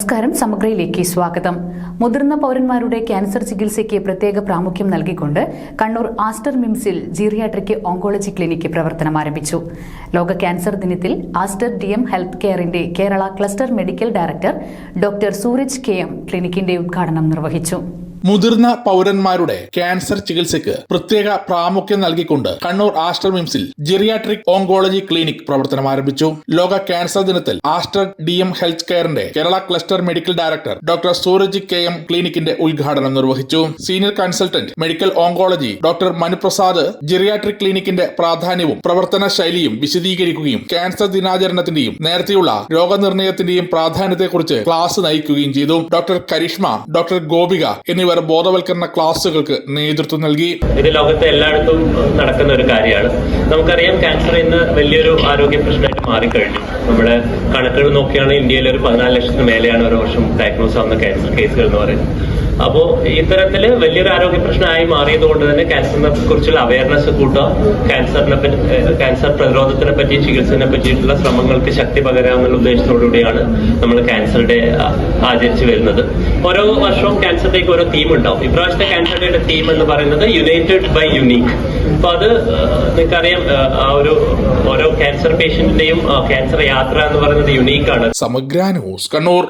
നമസ്കാരം. സമഗ്രയിലേക്ക് സ്വാഗതം. മുതിർന്ന പൌരന്മാരുടെ ക്യാൻസർ ചികിത്സയ്ക്ക് പ്രത്യേക പ്രാമുഖ്യം നൽകിക്കൊണ്ട് കണ്ണൂർ ആസ്റ്റർ മിംസിൽ ജീറിയാട്രിക് ഓങ്കോളജി ക്ലിനിക്ക് പ്രവർത്തനം ആരംഭിച്ചു. ലോക ക്യാൻസർ ദിനത്തിൽ ആസ്റ്റർ DM ഹെൽത്ത് കെയറിന്റെ Kerala cluster medical director doctor Sooraj KM ക്ലിനിക്കിന്റെ ഉദ്ഘാടനം നിർവഹിച്ചു. മുതിർന്ന പൌരന്മാരുടെ ക്യാൻസർ ചികിത്സയ്ക്ക് പ്രത്യേക പ്രാമുഖ്യം നൽകിക്കൊണ്ട് കണ്ണൂർ ആസ്റ്റർ മിംസിൽ ജിറിയാട്രിക് ഓങ്കോളജി ക്ലിനിക് പ്രവർത്തനം ആരംഭിച്ചു. ലോക ക്യാൻസർ ദിനത്തിൽ ആസ്റ്റർ DM ഹെൽത്ത് കെയറിന്റെ Kerala cluster medical director doctor Sooraj KM ക്ലിനിക്കിന്റെ ഉദ്ഘാടനം നിർവഹിച്ചു. Senior consultant medical oncology doctor Manuprasad geriatric ക്ലിനിക്കിന്റെ പ്രാധാന്യവും പ്രവർത്തന ശൈലിയും വിശദീകരിക്കുകയും ക്യാൻസർ ദിനാചരണത്തിന്റെയും നേരത്തെയുള്ള രോഗനിർണയത്തിന്റെയും പ്രാധാന്യത്തെക്കുറിച്ച് ക്ലാസ് നയിക്കുകയും ചെയ്തു. ഡോക്ടർ കരിഷ്മ, ഡോക്ടർ ഗോപിക എന്നിവർ ബോധവൽക്കരണ ക്ലാസുകൾക്ക് നേതൃത്വം നൽകി. ഇത് ലോകത്തെ എല്ലായിടത്തും നടക്കുന്ന ഒരു കാര്യമാണ്. നമുക്കറിയാം, ക്യാൻസർ ഇന്ന് വലിയൊരു ആരോഗ്യ പ്രശ്നമായിട്ട് മാറിക്കഴിഞ്ഞു. നമ്മുടെ കണക്കുകൾ നോക്കിയാണ് ഇന്ത്യയിൽ ഒരു 14 ലക്ഷത്തിന് മേലെയാണ് ഒരു വർഷം ഡയഗ്നോസ് ആവുന്ന ക്യാൻസർ കേസുകൾ എന്ന് പറയുന്നത്. അപ്പോൾ ഇത്തരത്തില് വലിയൊരു ആരോഗ്യ പ്രശ്നമായി മാറിയതുകൊണ്ട് തന്നെ ക്യാൻസറിനെ കുറിച്ചുള്ള അവയർനെസ് കൂട്ടുക, ക്യാൻസർ പ്രതിരോധത്തിനെ പറ്റി, ചികിത്സയെ പറ്റിയിട്ടുള്ള ശ്രമങ്ങൾക്ക് ശക്തി പകരാമെന്നുള്ള ഉദ്ദേശത്തോടുകൂടിയാണ് നമ്മൾ ക്യാൻസർ ഡേ ആചരിച്ചു വരുന്നത്. ഓരോ വർഷവും ക്യാൻസർ ഡേക്ക് ഓരോ തീം ഉണ്ടാവും. ഇപ്രാവശ്യത്തെ ക്യാൻസർ ഡേയുടെ തീം എന്ന് പറയുന്നത് യുണൈറ്റഡ് ബൈ യുണീക്ക്. അപ്പൊ അത് നിങ്ങൾക്കറിയാം, ആ ഒരു ഓരോ ക്യാൻസർ പേഷ്യന്റിന്റെയും ക്യാൻസർ യാത്ര എന്ന് പറയുന്നത് യുണീക്കാണ്. സമഗ്ര ന്യൂസ്, കണ്ണൂർ.